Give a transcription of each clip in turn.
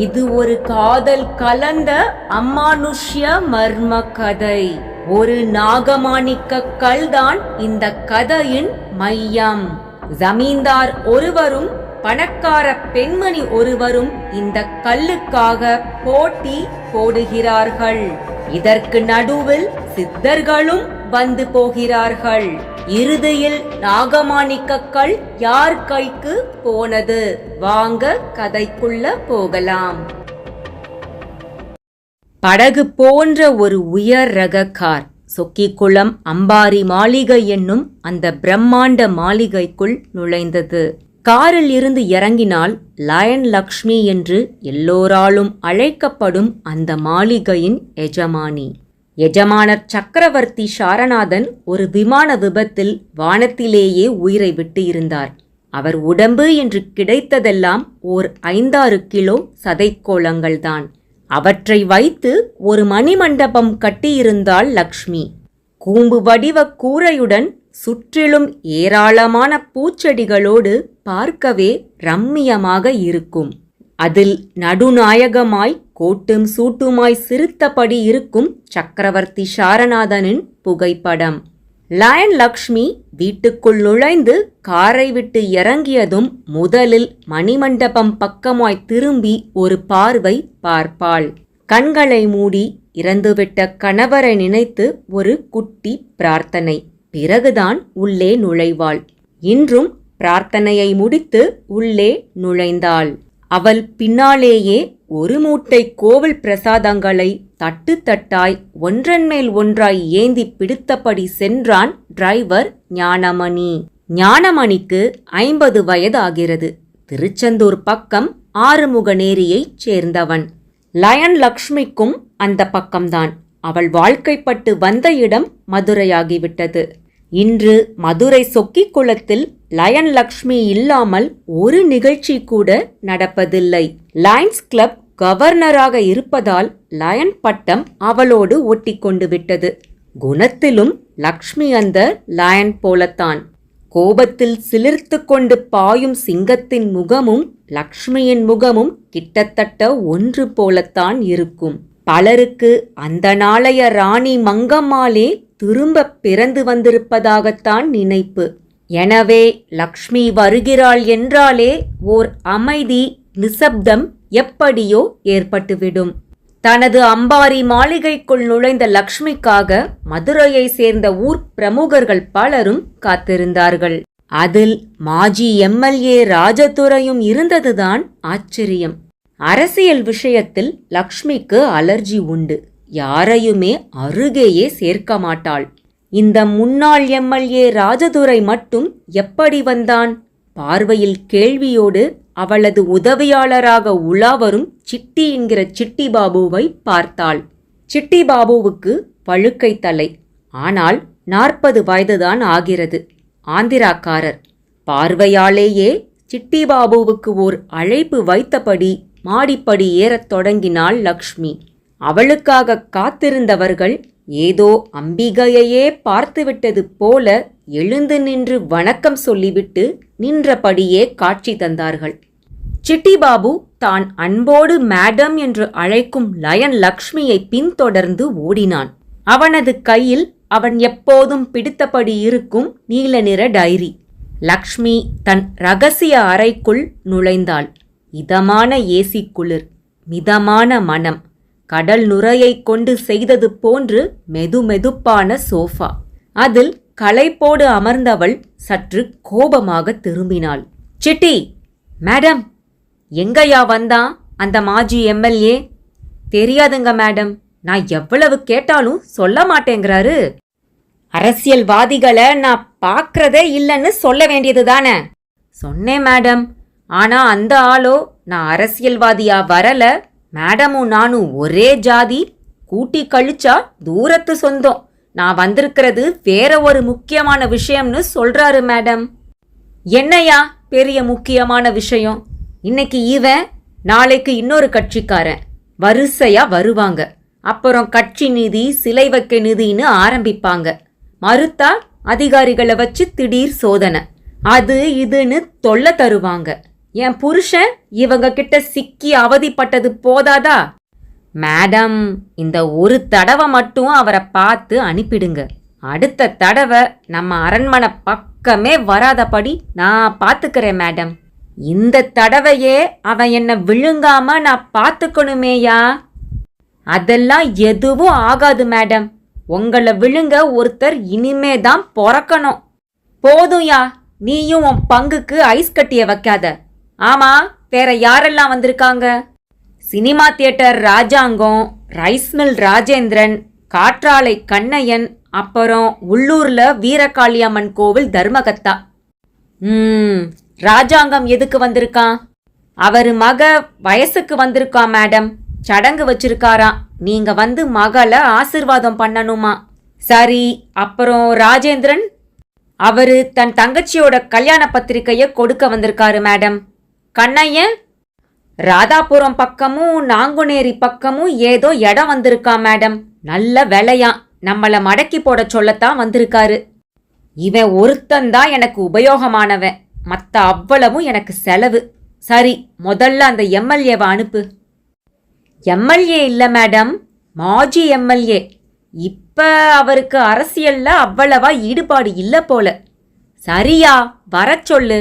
இது ஒரு காதல் கலந்த அமானுஷ்ய மர்ம கதை. ஒரு நாகமாணிக்க கல்தான் இந்த கதையின் மையம். ஜமீன்தார் ஒருவரும் பணக்கார பெண்மணி ஒருவரும் இந்த கல்லுக்காக போட்டி போடுகிறார்கள். இதற்கு நடுவில் சித்தர்களும் வந்து போகிறார்கள். இறுதியில் நாகமாணிக்க கல் யார் கைக்கு போனது? வாங்க கதைக்குள்ள போகலாம். படகு போன்ற ஒரு உயர் ரக கார் சொக்கிக்குளம் அம்பாரி மாளிகை என்னும் அந்த பிரம்மாண்ட மாளிகைக்குள் நுழைந்தது. காரில் இருந்து இறங்கினால் லயன் லக்ஷ்மி என்று எல்லோராலும் அழைக்கப்படும் அந்த மாளிகையின் எஜமானி. எஜமானர் சக்கரவர்த்தி சாரநாதன் ஒரு விமான விபத்தில் வானத்திலேயே உயிரை விட்டு இருந்தார். அவர் உடம்பு என்று கிடைத்ததெல்லாம் ஓர் 5-6 கிலோ சதைக்கோளங்கள்தான். அவற்றை வைத்து ஒரு மணிமண்டபம் கட்டியிருந்தாள் லக்ஷ்மி. கூம்பு வடிவ கூரையுடன் சுற்றிலும் ஏராளமான பூச்செடிகளோடு பார்க்கவே ரம்மியமாக இருக்கும். அதில் நடுநாயகமாய் கோட்டும் சூட்டுமாய் சிரித்தபடி இருக்கும் சக்கரவர்த்தி சாரநாதனின் புகைப்படம். லயன் லக்ஷ்மி வீட்டுக்குள் நுழைந்து காரை விட்டு இறங்கியதும் முதலில் மணிமண்டபம் பக்கமாய் திரும்பி ஒரு பார்வை பார்ப்பாள். கண்களை மூடி இறந்துவிட்ட கணவரை நினைத்து ஒரு குட்டி பிரார்த்தனை. பிறகுதான் உள்ளே நுழைவாள். இன்றும் பிரார்த்தனையை முடித்து உள்ளே நுழைந்தாள். அவள் பின்னாலேயே ஒரு மூட்டை கோவில் பிரசாதங்களை தட்டு தட்டாய் ஒன்றன் மேல் ஒன்றாய் ஏந்தி பிடித்தபடி சென்றான் டிரைவர் ஞானமணி. ஞானமணிக்கு 50 வயது ஆகிறது. திருச்செந்தூர் பக்கம் ஆறுமுகநேரியைச் சேர்ந்தவன். லயன் லக்ஷ்மிக்கும் அந்த பக்கம்தான். அவள் வாழ்க்கைப்பட்டு வந்த இடம் மதுரையாகிவிட்டது. இன்று மதுரை சொக்கிக்குளத்தில் லயன் லக்ஷ்மி இல்லாமல் ஒரு நிகழ்ச்சி கூட நடப்பதில்லை. லயன்ஸ் கிளப் கவர்னராக இருப்பதால் லயன் பட்டம் அவளோடு ஒட்டிக்கொண்டு விட்டது. குணத்திலும் லக்ஷ்மி அந்த லயன் போலத்தான். கோபத்தில் சிலிர்த்து கொண்டு பாயும் சிங்கத்தின் முகமும் லக்ஷ்மியின் முகமும் கிட்டத்தட்ட ஒன்று போலத்தான் இருக்கும். பலருக்கு அந்த நாளைய ராணி மங்கம்மாளே திரும்ப பிறந்து வந்திருப்பதாகத்தான் நினைப்பு. எனவே லக்ஷ்மி வருகிறாள் என்றாலே ஓர் அமைதி நிசப்தம் எப்படியோ ஏற்பட்டுவிடும். தனது அம்பாரி மாளிகைக்குள் நுழைந்த லக்ஷ்மிக்காக மதுரையை சேர்ந்த ஊர் பிரமுகர்கள் பலரும் காத்திருந்தார்கள். அதில் மாஜி எம்எல்ஏ ராஜதுரையும் இருந்ததுதான் ஆச்சரியம். அரசியல் விஷயத்தில் லக்ஷ்மிக்கு அலர்ஜி உண்டு. யாரையுமே அருகேயே சேர்க்க மாட்டாள். இந்த முன்னாள் எம்எல்ஏ ராஜதுரை மட்டும் எப்படி வந்தான்? பார்வையில் கேள்வியோடு அவளது உதவியாளராக உலாவரும் சிட்டி என்கிற சிட்டி பாபுவை பார்த்தாள். சிட்டி பாபுவுக்கு பழுக்கை தலை. ஆனால் 40 வயதுதான் ஆகிறது. ஆந்திராக்காரர். பார்வையாலேயே சிட்டி பாபுவுக்கு ஓர் அழைப்பு வைத்தபடி மாடிப்படி ஏறத் தொடங்கினாள் லக்ஷ்மி. அவளுக்காக காத்திருந்தவர்கள் ஏதோ அம்பிகையையே பார்த்துவிட்டது போல எழுந்து நின்று வணக்கம் சொல்லிவிட்டு நின்றபடியே காட்சி தந்தார்கள். சிட்டிபாபு தான் அன்போடு மேடம் என்று அழைக்கும் லயன் லக்ஷ்மியை பின்தொடர்ந்து ஓடினான். அவனது கையில் அவன் எப்போதும் பிடித்தபடி இருக்கும் நீல நிற டைரி. லக்ஷ்மி தன் ரகசிய அறைக்குள் நுழைந்தாள். இதமான ஏசி குளிர், மிதமான மனம், கடல் நுரையை கொண்டு செய்தது போன்று மெதுமெதுப்பான சோஃபா. அதில் களைப்போடு அமர்ந்தவள் சற்று கோபமாக திரும்பினாள். சிட்டி, மேடம், எங்கயா வந்தான் அந்த மாஜி எம்எல்ஏ? தெரியாதுங்க மேடம், நான் எவ்வளவு கேட்டாலும் சொல்ல மாட்டேங்கிறாரு. அரசியல்வாதிகளை நான் பார்க்கறதே இல்லைன்னு சொல்ல வேண்டியது தானே? சொன்னேன் மேடம். ஆனா அந்த ஆளோ நான் அரசியல்வாதியா வரல, மேடமும் நானும் ஒரே ஜாதி, கூட்டி கழிச்சா தூரத்து சொந்தம், நான் வந்திருக்கிறது வேற ஒரு முக்கியமான விஷயம்னு சொல்றாரு மேடம். என்னையா பெரிய முக்கியமான விஷயம்? இன்னைக்கு இவன், நாளைக்கு இன்னொரு கட்சிக்காரன் வரிசையா வருவாங்க. அப்புறம் கட்சி நிதி, சிலை வைக்க நிதின்னு ஆரம்பிப்பாங்க. மறுத்தா அதிகாரிகளை வச்சு திடீர் சோதனை, அது இதுன்னு தொல்லை தருவாங்க. என் புருஷன் இவங்க கிட்ட சிக்கி அவதிப்பட்டது போதாதா? மேடம், இந்த ஒரு தடவை மட்டும் அவரை பார்த்து அனுப்பிடுங்க. அடுத்த தடவை நம்ம அரண்மனை பக்கமே வராதபடி நான் பார்த்துக்கிறேன் மேடம். இந்த தடவையே அவன் என்ன விழுங்காம நான் பார்த்துக்கணுமேயா? அதெல்லாம் எதுவும் ஆகாது மேடம். உங்களை விழுங்க ஒருத்தர் இனிமேதான் பொறக்கணும். போதும்யா, நீயும் உன் பங்குக்கு ஐஸ் கட்டிய வைக்காத. ஆமா, வேற யாரெல்லாம் வந்திருக்காங்க? சினிமா தியேட்டர் ராஜாங்கம், ரைஸ் மில் ராஜேந்திரன், காற்றாலை கண்ணையன், அப்புறம் உள்ளூர்ல வீரகாளியம்மன் கோவில் தர்மகத்தா. ராஜாங்கம் எதுக்கு வந்திருக்கான்? அவரு மக வயசுக்கு வந்திருக்கான் மேடம். சடங்கு வச்சிருக்காராம். நீங்க வந்து மகளை ஆசிர்வாதம் பண்ணணுமா? சரி, அப்புறம் ராஜேந்திரன் அவரு தன் தங்கச்சியோட கல்யாண பத்திரிக்கைய கொடுக்க வந்திருக்காரு மேடம். கண்ணையன் ராதாபுரம் பக்கமும் நாங்குநேரி பக்கமும் ஏதோ இடம் வந்திருக்கா மேடம். நல்ல விலையாம். நம்மள மடக்கி போட சொல்லத்தான் வந்திருக்காரு. இவன் ஒருத்தந்தான் எனக்கு உபயோகமானவன். மத்த அவ்வளவும் எனக்கு செலவு. சரி, முதல்ல அந்த எம்எல்ஏவை அனுப்பு. எம்எல்ஏ இல்ல மேடம், மாஜி எம்எல்ஏ. இப்ப அவருக்கு அரசியல்ல அவ்வளவா ஈடுபாடு இல்ல போல. சரியா, வரச் சொல்லு.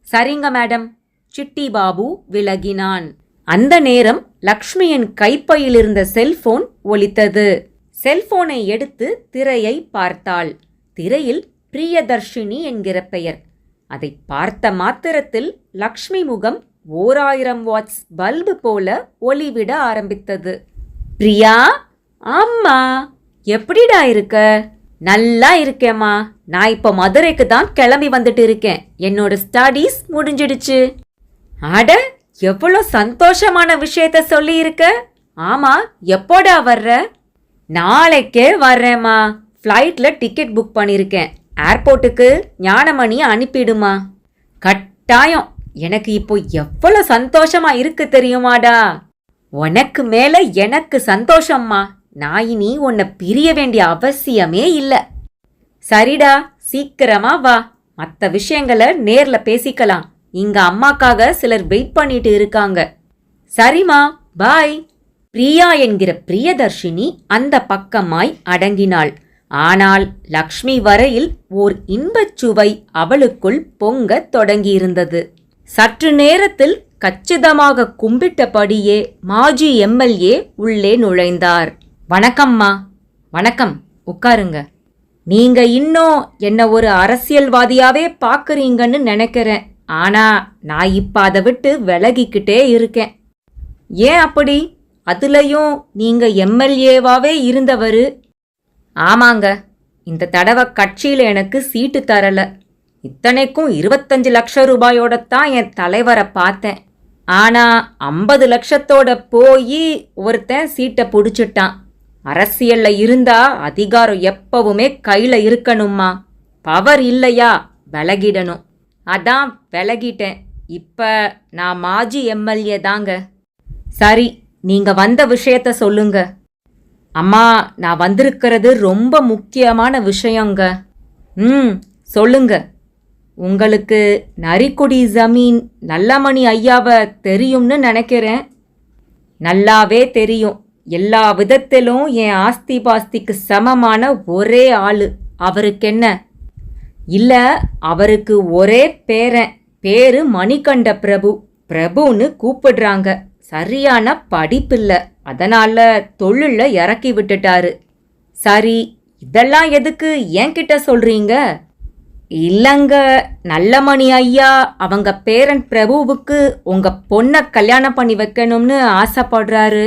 சரிங்க மேடம். சிட்டி பாபு விலகினான். அந்த நேரம் லக்ஷ்மியின் கைப்பையில் இருந்த செல்போன் ஒலித்தது. செல்போனை எடுத்து திரையை பார்த்தாள். திரையில் பிரியதர்ஷினி என்கிற பெயர். அதை பார்த்த மாத்திரத்தில் லக்ஷ்மி முகம் 1000 வாட்ஸ் பல்பு போல ஒளிவிட ஆரம்பித்தது. பிரியா, ஆம்மா, எப்படிடா இருக்க? நல்லா இருக்கேம்மா. நான் இப்ப மதுரைக்கு தான் கிளம்பி வந்துட்டு இருக்கேன். என்னோட ஸ்டடீஸ் முடிஞ்சிடுச்சு. அட, எவ்வளோ சந்தோஷமான விஷயத்த சொல்லி இருக்க. ஆமா, எப்போடா வர்ற? நாளைக்கே வர்றேம்மா. ஃப்ளைட்ல டிக்கெட் புக் பண்ணியிருக்கேன். ஏர்போர்ட்டுக்கு ஞானமணி அனுப்பிடுமா. கட்டாயம். எனக்கு இப்போ எவ்வளோ சந்தோஷமா இருக்கு தெரியுமாடா. உனக்கு மேல எனக்கு சந்தோஷம்மா. நான் இனி உன்னை பிரிய வேண்டிய அவசியமே இல்லை. சரிடா, சீக்கிரமா வா. மற்ற விஷயங்களை நேர்ல பேசிக்கலாம். இங்க அம்மாக்காக சிலர் வெயிட் பண்ணிட்டு இருக்காங்க. சரிம்மா, பாய். பிரியா என்கிற பிரியதர்ஷினி அந்த பக்கமாய் அடங்கினாள். ஆனால் லக்ஷ்மி வரையில் ஓர் இன்பச் சுவை அவளுக்குள் பொங்கத் தொடங்கியிருந்தது. சற்று நேரத்தில் கச்சிதமாக கும்பிட்டபடியே மாஜி எம்எல்ஏ உள்ளே நுழைந்தார். வணக்கம்மா. வணக்கம், உட்காருங்க. நீங்க இன்னும் என்ன ஒரு அரசியல்வாதியாவே பாக்குறீங்கன்னு நினைக்கிறேன். ஆனா நான் இப்ப அதை விட்டு விலகிக்கிட்டே இருக்கேன். ஏன் அப்படி? அதுலயும் நீங்க எம்எல்ஏவாவே இருந்தவரு. ஆமாங்க, இந்த தடவை கட்சியில எனக்கு சீட்டு தரல. இத்தனைக்கும் 25 லட்சம் ரூபாயோடத்தான் என் தலைவரை பார்த்தேன். ஆனா 50 லட்சத்தோட போய் ஒருத்தன் சீட்டை பிடிச்சிட்டான். அரசியல்ல இருந்தா அதிகாரம் எப்பவுமே கையில இருக்கணுமா. பவர் இல்லையா விலகிடணும். அதான் விலகிட்டேன். இப்ப நான் மாஜி எம்எல்ஏ தாங்க. சரி, நீங்க வந்த விஷயத்த சொல்லுங்க. அம்மா, நான் வந்திருக்கிறது ரொம்ப முக்கியமான விஷயங்க. சொல்லுங்க. உங்களுக்கு நரிக்குடி ஜமீன் நல்லமணி ஐயாவை தெரியும்னு நினைக்கிறேன். நல்லாவே தெரியும். எல்லா விதத்திலும் என் ஆஸ்தி பாஸ்திக்கு சமமான ஒரே ஆளு. அவருக்கு என்ன? இல்ல, அவருக்கு ஒரே பேரன். பேரு மணிகண்ட பிரபு. பிரபுன்னு கூப்பிடுறாங்க. சரியான படிப்பில்ல. அதனால தொழில இறக்கி விட்டுட்டாரு. சரி, இதெல்லாம் எதுக்கு என்கிட்ட சொல்றீங்க? இல்லங்க, நல்லமணி ஐயா அவங்க பேரன் பிரபுவுக்கு உங்க பொண்ணை கல்யாணம் பண்ணி வைக்கணும்னு ஆசைப்படுறாரு.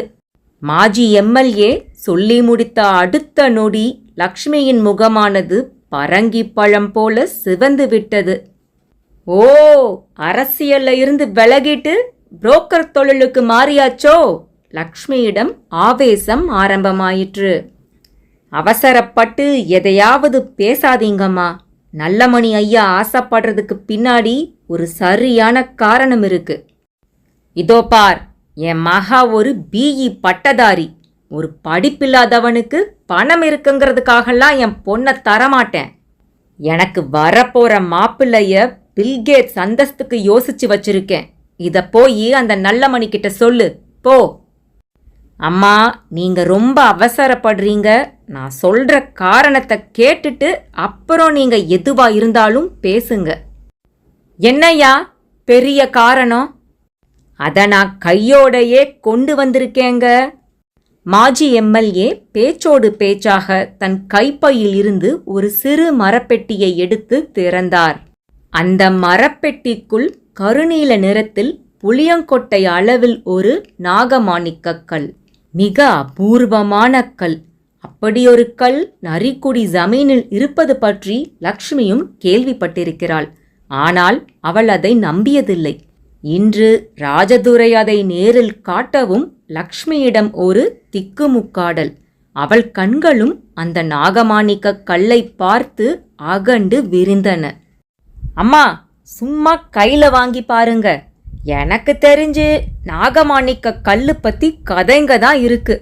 மாஜி எம்எல்ஏ சொல்லி முடித்த அடுத்த நொடி லக்ஷ்மியின் முகமானது பரங்கி பழம் போல சிவந்து விட்டது. ஓ, அரசியல்ல இருந்து விலகிட்டு புரோக்கர் தொழிலுக்கு மாறியாச்சோ? லக்ஷ்மியிடம் ஆவேசம் ஆரம்பமாயிற்று. அவசரப்பட்டு எதையாவது பேசாதீங்கம்மா. நல்லமணி ஐயா ஆசைப்படுறதுக்கு பின்னாடி ஒரு சரியான காரணம் இருக்கு. இதோ பார், என் மகா ஒரு பிஇ பட்டதாரி. ஒரு படிப்பில்லாதவனுக்கு பணம் இருக்குங்கிறதுக்காகலாம் என் பொண்ணை தரமாட்டேன். எனக்கு வரப்போற மாப்பிள்ளைய பில்கேட்ஸ் அந்தஸ்துக்கு யோசிச்சு வச்சிருக்கேன். இத போய் அந்த நல்லமணி கிட்ட சொல்லு போ. அம்மா, நீங்க ரொம்ப அவசரப்படுறீங்க. நான் சொல்ற காரணத்தை கேட்டுட்டு அப்புறம் நீங்க எதுவா இருந்தாலும் பேசுங்க. என்னய்யா பெரிய காரணம்? அத நான் கையோடையே கொண்டு வந்திருக்கேங்க. மாஜி எம்எல்ஏ பேச்சோடு பேச்சாக தன் கைப்பையில் இருந்து ஒரு சிறு மரப்பெட்டியை எடுத்து திறந்தார். அந்த மரப்பெட்டிக்குள் கருநீல நிறத்தில் புளியங்கொட்டை அளவில் ஒரு நாகமாணிக்கக் கல். மிக அபூர்வமான கல். அப்படியொரு கல் நரிக்குடி ஜமீனில் இருப்பது பற்றி லக்ஷ்மியும் கேள்விப்பட்டிருக்கிறாள். ஆனால் அவள் அதை நம்பியதில்லை. இன்று ராஜதுரை அதை நேரில் காட்டவும் லக்ஷ்மியிடம் ஒரு திக்குமுக்காடல். அவள் கண்களும் அந்த நாகமாணிக்க கல்லை பார்த்து அகண்டு விரிந்தன. அம்மா, சும்மா கையில வாங்கி பாருங்க. எனக்கு தெரிஞ்சு நாகமாணிக்க கல்லு பத்தி கதைங்க தான் இருக்கு.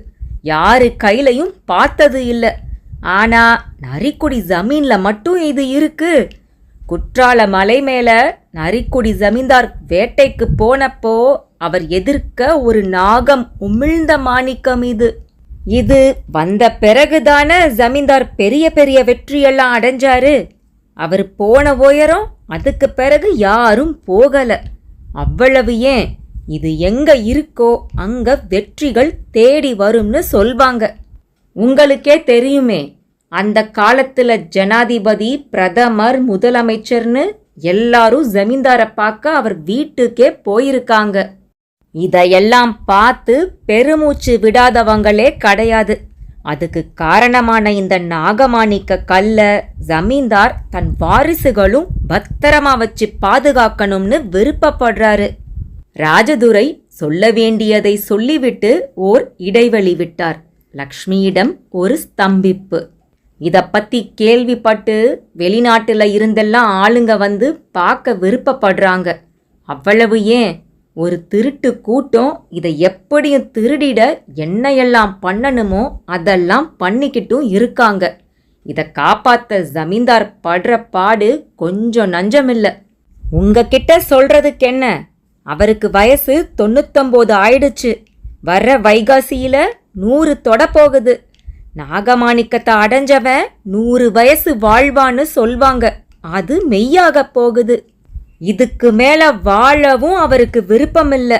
யாரு கையிலையும் பார்த்தது இல்லை. ஆனா நரிக்குடி ஜமீன்ல மட்டும் இது இருக்கு. குற்றால மலை மேல நரிக்குடி ஜமீன்தார் வேட்டைக்கு போனப்போ அவர் எதிர்க்க ஒரு நாகம் உமிழ்ந்த மாணிக்கம் இது. இது வந்த பிறகுதான ஜமீன்தார் பெரிய பெரிய வெற்றியெல்லாம் அடைஞ்சாரு. அவர் போன உயரம் அதுக்கு பிறகு யாரும் போகல. அவ்வளவு ஏன், இது எங்க இருக்கோ அங்க வெற்றிகள் தேடி வரும்னு சொல்வாங்க. உங்களுக்கே தெரியுமே, அந்த காலத்துல ஜனாதிபதி, பிரதமர், முதலமைச்சர்னு எல்லாரும் ஜமீன்தாரை பார்க்க அவர் வீட்டுக்கே போயிருக்காங்க. இதையெல்லாம் பார்த்து பெருமூச்சு விடாதவங்களே கிடையாது. அதுக்கு காரணமான இந்த நாகமாணிக்க கல்ல ஜமீன்தார் தன் வாரிசுகளும் பத்திரமா வச்சு பாதுகாக்கணும்னு விருப்பப்படுறாரு. ராஜதுரை சொல்ல வேண்டியதை சொல்லிவிட்டு ஓர் இடைவெளி விட்டார். லக்ஷ்மியிடம் ஒரு ஸ்தம்பிப்பு. இத பத்தி கேள்விப்பட்டு வெளிநாட்டுல இருந்தெல்லாம் ஆளுங்க வந்து பார்க்க விருப்பப்படுறாங்க. அவ்வளவு ஏன், ஒரு திருட்டு கூட்டம் இதை எப்படியும் திருடிட என்னையெல்லாம் பண்ணணுமோ அதெல்லாம் பண்ணிக்கிட்டும் இருக்காங்க. இதை காப்பாத்த ஜமீன்தார் படுற பாடு கொஞ்சம் நஞ்சமில்ல. உங்ககிட்ட சொல்றதுக்கு என்ன, அவருக்கு வயசு 99 ஆயிடுச்சு. வர்ற வைகாசியில 100 தொட போகுது. நாகமாணிக்கத்தை அடைஞ்சவன் 100 வயசு வாழ்வான்னு சொல்வாங்க. அது மெய்யாக போகுது. இதுக்கு மேல வாழவும் அவருக்கு விருப்பமில்ல.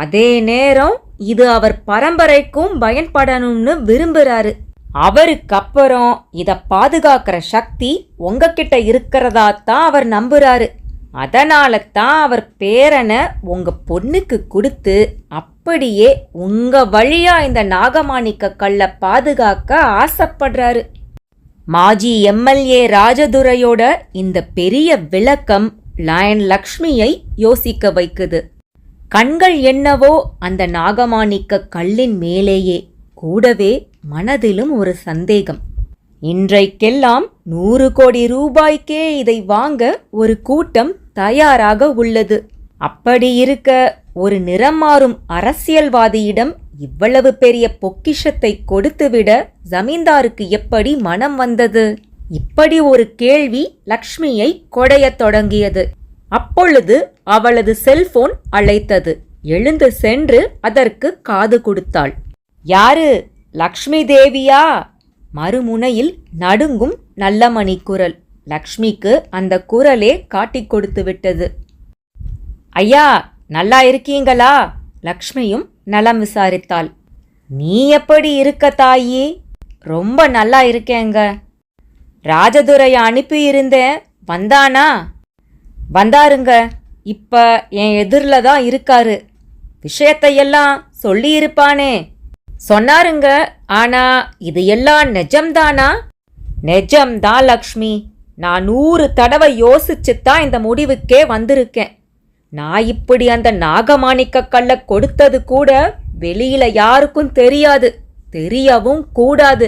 அதே நேரம் இது அவர் பரம்பரைக்கும் பயன்படணும்னு விரும்புறாரு. அவருக்கு அப்புறம் இத பாதுகாக்கிற சக்தி உங்ககிட்ட இருக்கிறதா தான் அவர் நம்புறாரு. அதனால தான் அவர் பேரனை உங்க பொண்ணுக்கு கொடுத்து அப்படியே உங்க வழியா இந்த நாகமாணிக்க கல்லை பாதுகாக்க ஆசைப்படுறாரு. மாஜி எம்எல்ஏ ராஜதுரையோட இந்த பெரிய விளக்கம் லயன் லக்ஷ்மியை யோசிக்க வைக்குது. கண்கள் என்னவோ அந்த நாகமாணிக்க கல்லின் மேலேயே, கூடவே மனதிலும் ஒரு சந்தேகம். இன்றைக்கெல்லாம் 100 கோடி ரூபாய்க்கே இதை வாங்க ஒரு கூட்டம் தயாராக உள்ளது. அப்படி இருக்க ஒரு நிறம் மாறும் அரசியல்வாதியிடம் இவ்வளவு பெரிய பொக்கிஷத்தை கொடுத்துவிட ஜமீன்தாருக்கு எப்படி மனம் வந்தது? இப்படி ஒரு கேள்வி லக்ஷ்மியை கொடையத் தொடங்கியது. அப்பொழுது அவளது செல்போன் அழைத்தது. எழுந்து சென்று அதற்கு காது கொடுத்தாள். யாரு, லக்ஷ்மி தேவியா? மறுமுனையில் நடுங்கும் நல்லமணி குரல். லக்ஷ்மிக்கு அந்த குரலே காட்டிக் கொடுத்து விட்டது. ஐயா, நல்லா இருக்கீங்களா? லக்ஷ்மியும் நலம் விசாரித்தாள். நீ எப்படி இருக்க தாயி? ரொம்ப நல்லா இருக்கேங்க. ராஜதுரைய அனுப்பியிருந்தேன், வந்தானா? வந்தாருங்க. இப்ப என் எதிரில் தான் இருக்காரு. விஷயத்தையெல்லாம் சொல்லியிருப்பானே? சொன்னாருங்க. ஆனா இது எல்லாம் நெஜம்தானா? நெஜம்தான் லக்ஷ்மி. நான் 100 தடவை யோசிச்சுத்தான் இந்த முடிவுக்கே வந்திருக்கேன். நான் இப்படி அந்த நாகமாணிக்க கல்லை கொடுத்தது கூட வெளியில யாருக்கும் தெரியாது, தெரியவும் கூடாது.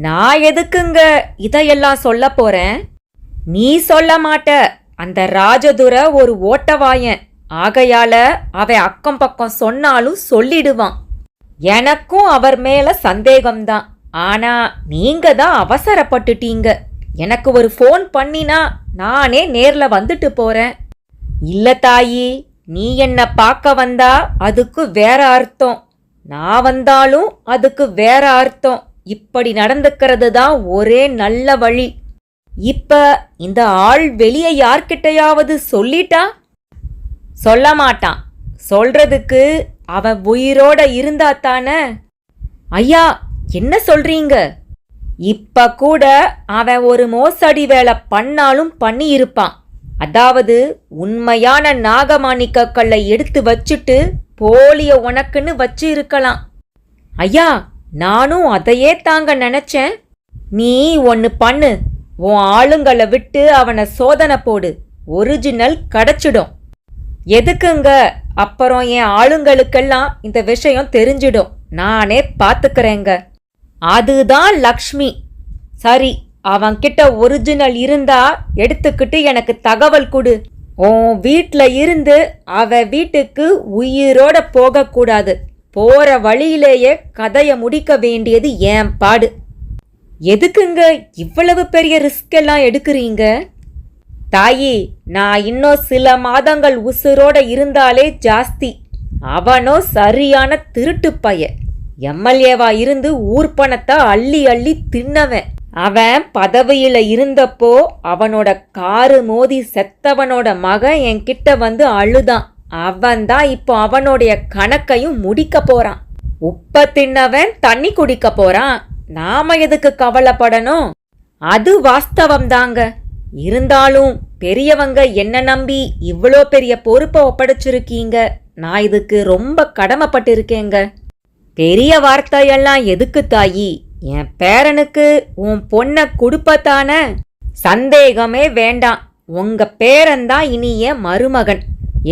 நான் எதுக்குங்க இதையெல்லாம் சொல்ல போறேன்? நீ சொல்ல மாட்ட. அந்த ராஜதுரை ஒரு ஓட்டவாயன். ஆகையால அவன் அக்கம் பக்கம் சொன்னாலும் சொல்லிடுவான். எனக்கும் அவர் மேல சந்தேகம்தான். ஆனா நீங்க தான் அவசரப்பட்டுட்டீங்க. எனக்கு ஒரு ஃபோன் பண்ணினா நானே நேர்ல வந்துட்டு போறேன். இல்ல தாயி, நீ என்ன பார்க்க வந்தா அதுக்கு வேற அர்த்தம், நான் வந்தாலும் அதுக்கு வேற அர்த்தம். இப்படி நடந்துக்கிறது தான் ஒரே நல்ல வழி. இப்ப இந்த ஆள் வெளியே யார்கிட்டயாவது சொல்லிட்டா? சொல்ல மாட்டான். சொல்றதுக்கு அவன் உயிரோட இருந்தா தானே. ஐயா, என்ன சொல்றீங்க? இப்ப கூட அவன் ஒரு மோசடி வேலை பண்ணாலும் பண்ணியிருப்பான். அதாவது உண்மையான நாகமாணிக்க கல்லை எடுத்து வச்சுட்டு போலிய உனக்குன்னு வச்சு இருக்கலாம். ஐயா, நானும் அதையே தாங்க நினைச்சேன். நீ ஒன்னு பண்ணு, உன் ஆளுங்களை விட்டு அவனை சோதனை போடு, ஒரிஜினல் கிடைச்சிடும். எதுக்குங்க? அப்புறம் என் ஆளுங்களுக்கெல்லாம் இந்த விஷயம் தெரிஞ்சிடும். நானே பாத்துக்கிறேங்க. அதுதான் லக்ஷ்மி. சரி, அவன்கிட்ட ஒரிஜினல் இருந்தா எடுத்துக்கிட்டு எனக்கு தகவல் கொடு. உன் வீட்ல இருந்து அவ வீட்டுக்கு உயிரோட போகக்கூடாது. போற வழியிலேயே கதைய முடிக்க வேண்டியது ஏன் பாடு. எதுக்குங்க இவ்வளவு பெரிய ரிஸ்க் எல்லாம் எடுக்கிறீங்க? தாயி, நான் இன்னும் சில மாதங்கள் உசுரோட இருந்தாலே ஜாஸ்தி. அவனோ சரியான திருட்டு பைய. எம்எல்ஏவா இருந்து ஊர் பணத்தை அள்ளி அள்ளி தின்னவன். அவன் பதவியில இருந்தப்போ அவனோட காரு மோதி செத்தவனோட மகன் என்கிட்ட வந்து அழுதான். அவன்தான் இப்போ அவனுடைய கணக்கையும் முடிக்க போறான். உப்ப தின்னவன் தண்ணி குடிக்க போறான். நாம எதுக்கு கவலைப்படணும்? அது வாஸ்தவம் தாங்க. இருந்தாலும் பெரியவங்க என்ன நம்பி இவ்வளோ பெரிய பொறுப்பை ஒப்படைச்சிருக்கீங்க. நான் இதுக்கு ரொம்ப கடமைப்பட்டிருக்கேங்க. பெரிய வார்த்தையெல்லாம் எதுக்கு தாயி? என் பேரனுக்கு உன் பொண்ணை கொடுப்பத்தானே. சந்தேகமே வேண்டாம். உங்க பேரன்தான் இனி என் மருமகன்.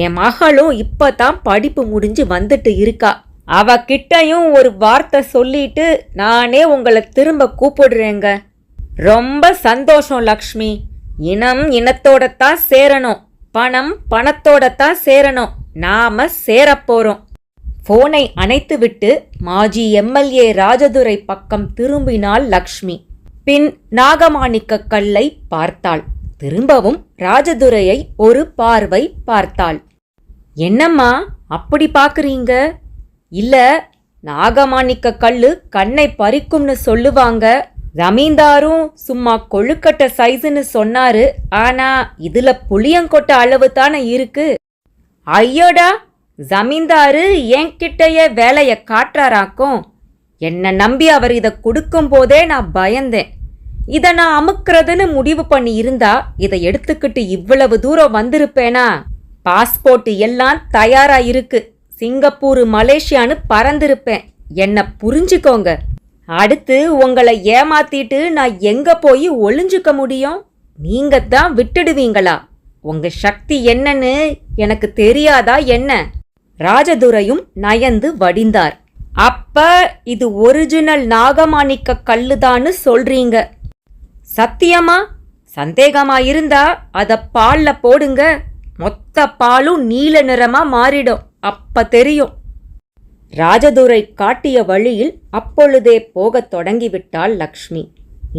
என் மகளும் இப்பதான் படிப்பு முடிஞ்சு வந்துட்டு இருக்கா. அவகிட்டையும் ஒரு வார்த்தை சொல்லிட்டு நானே உங்களை திரும்ப கூப்பிடுறேங்க. ரொம்ப சந்தோஷம் லக்ஷ்மி. இனம் இனத்தோடத்தான் சேரணும், பணம் பணத்தோடத்தான் சேரணும். நாம சேரப்போறோம். போனை அணைத்துவிட்டு மாஜி எம்எல்ஏ ராஜதுரை பக்கம் திரும்பினாள் லக்ஷ்மி. பின் நாகமாணிக்க கல்லை பார்த்தாள். திரும்பவும் ராஜதுரையை ஒரு பார்வை பார்த்தாள். என்னம்மா அப்படி பாக்குறீங்க? இல்ல, நாகமாணிக்க கல்லு கண்ணை பறிக்கும்னு சொல்லுவாங்க. ஜமீன்தாரும் சும்மா கொழுக்கட்டை சைஸ்ன்னு சொன்னாரு. ஆனா இதுல புளியங்கொட்டை அளவு தானே இருக்கு. ஐயோடா, ஜமீன்தாரு என்கிட்டயே வேலைய காட்டுறாராக்கும். என்ன நம்பி அவர் இதை கொடுக்கும் போதே நான் பயந்தேன். இதை நான் அமுக்கிறதுன்னு முடிவு பண்ணி இருந்தா இதை எடுத்துக்கிட்டு இவ்வளவு தூரம் வந்திருப்பேனா? பாஸ்போர்ட் எல்லாம் தயாரா இருக்கு. சிங்கப்பூர் மலேசியான்னு பறந்திருப்பேன். என்ன புரிஞ்சுக்கோங்க. அடுத்து உங்களை ஏமாத்திட்டு நான் எங்க போய் ஒளிஞ்சுக்க முடியும்? நீங்க தான் விட்டுடுவீங்களா? உங்க சக்தி என்னன்னு எனக்கு தெரியாதா என்ன? ராஜதுரையும் நயந்து வடிந்தார். அப்ப இது ஒரிஜினல் நாகமாணிக்க கல்லுதான்னு சொல்றீங்க? சத்தியமா? சந்தேகமா இருந்தா அத பால்ல போடுங்க. மொத்த பாலும் நீல நிறமா மாறிடும். அப்ப தெரியும். ராஜதுரை காட்டிய வழியில் அப்பொழுதே போகத் தொடங்கிவிட்டாள் லக்ஷ்மி.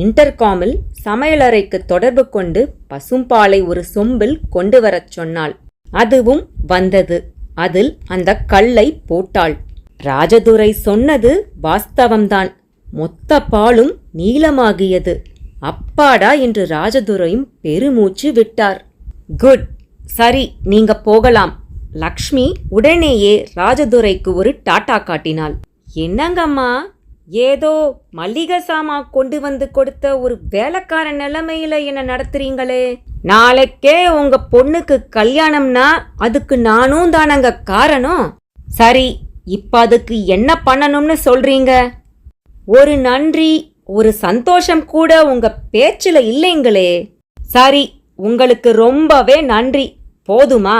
இன்டர்காமில் சமையலறைக்கு தொடர்பு கொண்டு பசும்பாலை ஒரு சொம்பில் கொண்டு வரச் சொன்னாள். அதுவும் வந்தது. அதில் அந்த கல்லை போட்டாள். ராஜதுரை சொன்னது வாஸ்தவம்தான். மொத்த பாலும் நீளமாகியது. அப்பாடா என்று ராஜதுரையும் பெருமூச்சு விட்டார். குட், சரி, நீங்க போகலாம். லக்ஷ்மி உடனேயே ராஜதுரைக்கு ஒரு டாட்டா காட்டினாள். என்னங்கம்மா, ஏதோ மல்லிகை சாமா கொண்டு வந்து கொடுத்த ஒரு வேலைக்கார நிலைமையில என்ன நடத்துறீங்களே? நாளைக்கே உங்க பொண்ணுக்கு கல்யாணம்னா அதுக்கு நானும் தானங்க காரணம். சரி, இப்ப அதுக்கு என்ன பண்ணணும்னு சொல்றீங்க? ஒரு நன்றி, ஒரு சந்தோஷம் கூட உங்க பேச்சுல இல்லைங்களே. சரி, உங்களுக்கு ரொம்பவே நன்றி. போதுமா?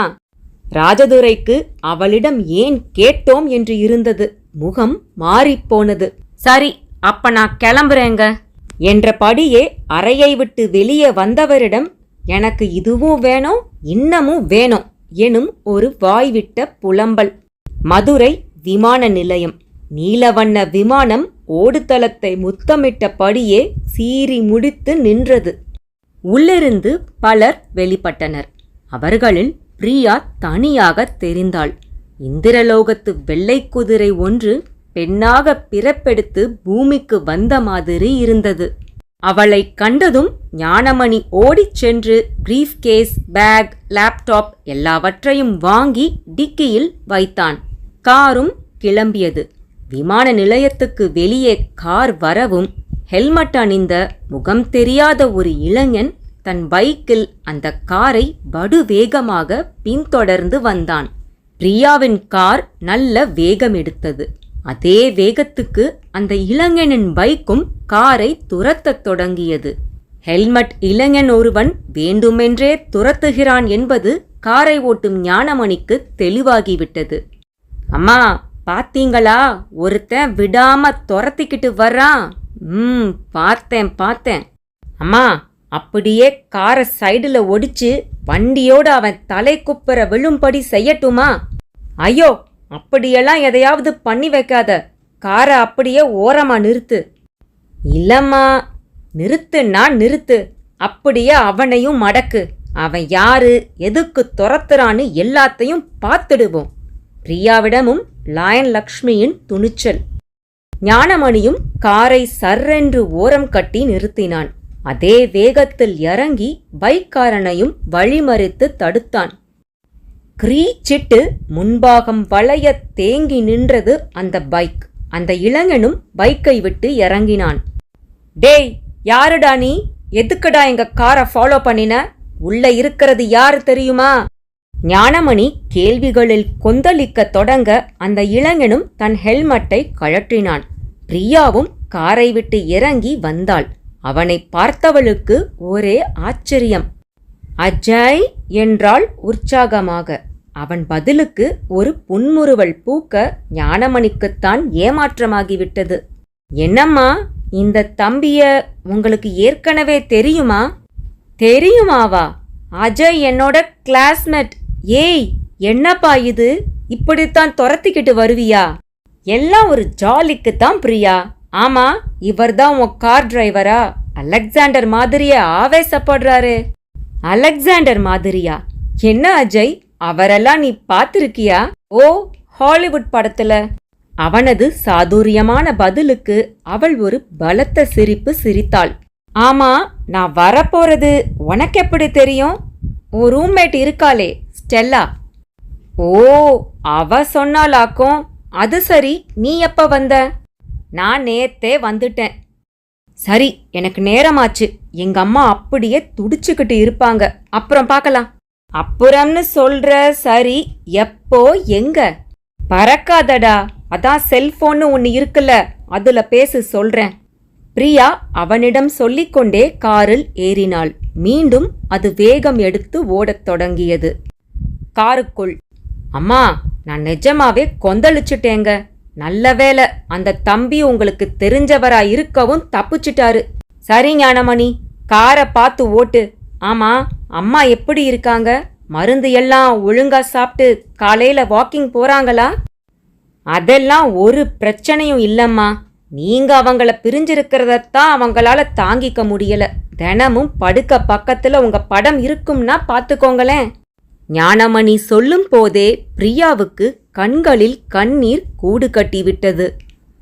ராஜதுரைக்கு அவளிடம் ஏன் கேட்டோம் என்று இருந்தது. முகம் மாறிப்போனது. சரி, அப்ப நான் கிளம்புறேங்க என்றபடியே அறையை விட்டு வெளியே வந்தவரிடம் எனக்கு இதுவும் வேணும் இன்னமும் வேணும் எனும் ஒரு வாய்விட்ட புலம்பல். மதுரை விமான நிலையம். நீலவண்ண விமானம் ஓடுதளத்தை முத்தமிட்டபடியே சீறி முடித்து நின்றது. உள்ளிருந்து பலர் வெளிப்பட்டனர். அவர்களில் பிரியா தனியாக தெரிந்தாள். இந்திரலோகத்து வெள்ளை குதிரை ஒன்று பெண்ணாக பிறப்பெடுத்து பூமிக்கு வந்த மாதிரி இருந்தது. அவளைக் கண்டதும் ஞானமணி ஓடிச் சென்று பிரீஃப் கேஸ், பேக், லேப்டாப் எல்லாவற்றையும் வாங்கி டிக்கியில் வைத்தான். காரும் கிளம்பியது. விமான நிலையத்துக்கு வெளியே கார் வரவும் ஹெல்மெட் அணிந்த முகம் தெரியாத ஒரு இளைஞன் தன் பைக்கில் அந்த காரை படு வேகமாக பின்தொடர்ந்து வந்தான். பிரியாவின் கார் நல்ல வேகம் எடுத்தது. அதே வேகத்துக்கு அந்த இளைஞனின் பைக்கும் காரை துரத்தத் தொடங்கியது. ஹெல்மெட் இளைஞன் ஒருவன் வேண்டுமென்றே துரத்துகிறான் என்பது காரை ஓட்டும் ஞானமணிக்கு தெளிவாகிவிட்டது. அம்மா, பாத்தீங்களா, ஒருத்தன் விடாம துரத்திக்கிட்டு வர்றான். பார்த்தேன். அம்மா, அப்படியே காரை சைடுல ஒடிச்சு வண்டியோட அவன் தலை குப்புற விழும்படி செய்யட்டுமா? ஐயோ, அப்படியெல்லாம் எதையாவது பண்ணி வைக்காத. காரை அப்படியே ஓரமா நிறுத்து. இல்லம்மா, நிறுத்துன்னா நிறுத்து. அப்படியே அவனையும் மடக்கு. அவன் யாரு, எதுக்கு துரத்துறான்னு எல்லாத்தையும் பார்த்துடுவோம். பிரியாவிடமும் லயன் லக்ஷ்மியின் துணிச்சல். ஞானமணியும் காரை சர்ரென்று ஓரம் கட்டி நிறுத்தினான். அதே வேகத்தில் இறங்கி பைக்காரனையும் வழிமறித்து தடுத்தான். கிரீச்சிட்டு முன்பாகம் வளைய தேங்கி நின்றது அந்த பைக். அந்த இளைஞனும் பைக்கை விட்டு இறங்கினான். டேய், யாருடா நீ? எதுக்குடா எங்க காரை ஃபாலோ பண்ணின? உள்ள இருக்கிறது யாரு தெரியுமா? ஞானமணி கேள்விகளில் கொந்தளிக்க தொடங்க அந்த இளைஞனும் தன் ஹெல்மெட்டை கழற்றினான். பிரியாவும் காரை விட்டு இறங்கி வந்தாள். அவனை பார்த்தவளுக்கு ஒரே ஆச்சரியம். அஜய் என்றாள் உற்சாகமாக. அவன் பதிலுக்கு ஒரு புன்முறுவல் பூக்க ஞானமணிக்குத்தான் ஏமாற்றமாகிவிட்டது. என்னம்மா, இந்த தம்பிய உங்களுக்கு ஏற்கனவே தெரியுமா? தெரியுமாவா? அஜய் என்னோட கிளாஸ்மேட். ஏய், என்னப்பா இது, இப்படித்தான் துரத்திக்கிட்டு வருவியா? எல்லாம் ஒரு ஜாலிக்குத்தான் பிரியா. ஆமா, இவர்தான் உன் கார் டிரைவரா? அலெக்சாண்டர் மாதிரியே ஆவேசப்படுறாரு. அலெக்சாண்டர் மாதிரியா? என்ன அஜய், அவரெல்லாம் நீ பார்த்திருக்கியா? ஓ, ஹாலிவுட் படத்துல. அவனது சாதுரியமான பதிலுக்கு அவள் ஒரு பலத்த சிரிப்பு சிரித்தாள். ஆமா, நான் வரப்போறது உனக்கு எப்படி தெரியும்? ஓ ரூம்மேட் இருக்காளே, ஸ்டெல்லா. ஓ, அவ சொன்னாலாக்கும். அது சரி, நீ எப்ப வந்த? நான் நேத்தே வந்துட்டேன். சரி, எனக்கு நேரமாச்சு. எங்க அம்மா அப்படியே துடிச்சுக்கிட்டு இருப்பாங்க. அப்புறம் பார்க்கலாம். அப்புறம்னு சொல்ற? சரி, எப்போ, எங்க? பறக்காதடா, அதான் செல்போன்னு ஒன்னு இருக்குல்ல, அதுல பேசு, சொல்றேன். பிரியா அவனிடம் சொல்லிக்கொண்டே காரில் ஏறினாள். மீண்டும் அது வேகம் எடுத்து ஓடத் தொடங்கியது. காருக்குள், அம்மா, நான் நிஜமாவே கொந்தளிச்சுட்டேங்க. நல்ல வேளை அந்த தம்பி உங்களுக்கு தெரிஞ்சவரா இருக்கவும் தப்பிச்சிட்டாரு. சரி ஞானமணி, காரை பார்த்து ஓட்டு. ஆமா, அம்மா எப்படி இருக்காங்க? மருந்து எல்லாம் ஒழுங்கா சாப்பிட்டு காலையில வாக்கிங் போறாங்களா? அதெல்லாம் ஒரு பிரச்சனையும் இல்லம்மா. நீங்க அவங்கள பிரிஞ்சிருக்கிறதத்தான் அவங்களால தாங்கிக்க முடியல. தினமும் படுக்க பக்கத்துல உங்க படம் இருக்கும்னா பாத்துக்கோங்களேன். ஞானமணி சொல்லும் போதே பிரியாவுக்கு கண்களில் கண்ணீர் கூடு கட்டிவிட்டது.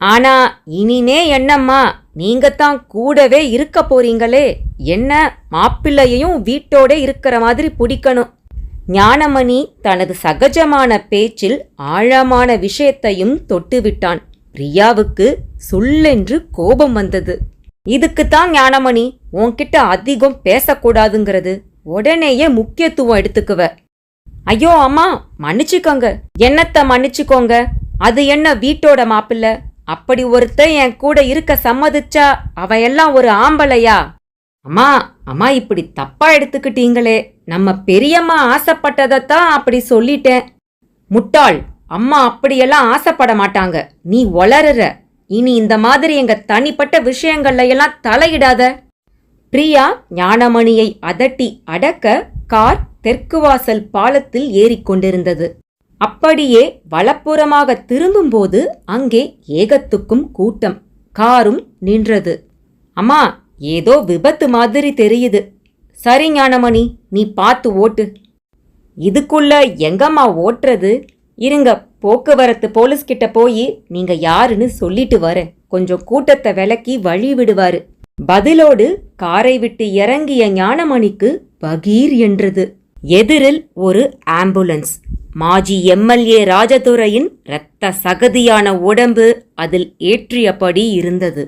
ஆனா இனிமே என்னம்மா, நீங்கத்தான் கூடவே இருக்க போறீங்களே, என்ன மாப்பிள்ளையையும் வீட்டோட இருக்கிற மாதிரி பிடிக்கணும். ஞானமணி தனது சகஜமான பேச்சில் ஆழமான விஷயத்தையும் தொட்டுவிட்டான். பிரியாவுக்கு சொல்லென்று கோபம் வந்தது. இதுக்குத்தான் ஞானமணி உன்கிட்ட அதிகம் பேசக்கூடாதுங்கிறது. உடனேயே முக்கியத்துவம் எடுத்துக்குவ. ஐயோ அம்மா, மன்னிச்சுக்கோங்க. என்னத்த மன்னிச்சுக்கோங்க? அது என்ன வீட்டோட மாப்பிள்ள? அப்படி ஒருத்தன் என் கூட இருக்க சம்மதிச்சா அவன் எல்லாம் ஒரு ஆம்பளையா? அம்மா அம்மா, இப்படி தப்பா எடுத்துக்கிட்டீங்களே. நம்ம பெரியம்மா ஆசைப்பட்டதைத்தான் அப்படி சொல்லிட்டேன். முட்டாள், அம்மா அப்படியெல்லாம் ஆசைப்பட மாட்டாங்க. நீ வளருற. இனி இந்த மாதிரி எங்க தனிப்பட்ட விஷயங்கள்ல எல்லாம் தலையிடாத. பிரியா ஞானமணியை அதட்டி அடக்க கார் தெற்கு வாசல் பாலத்தில் ஏறிக்கொண்டிருந்தது. அப்படியே வலப்புறமாக திரும்பும்போது அங்கே ஏகத்துக்கும் கூட்டம். காரும் நின்றது. அம்மா, ஏதோ விபத்து மாதிரி தெரியுது. சரி ஞானமணி, நீ பார்த்து ஓட்டு. இதுக்குள்ள எங்கம்மா ஓட்டுறது? இருங்க, போக்குவரத்து போலீஸ் கிட்ட போய் நீங்க யாருன்னு சொல்லிட்டு வரேன். கொஞ்சம் கூட்டத்தை விலக்கி வழி விடுவாரு. பதிலோடு காரை விட்டு இறங்கிய ஞானமணிக்கு பகீர் என்றது. எதிரில் ஒரு ஆம்புலன்ஸ். மாஜி எம்எல்ஏ ராஜதுரையின் இரத்த சகதியான உடம்பு அதில் ஏற்றியபடி இருந்தது.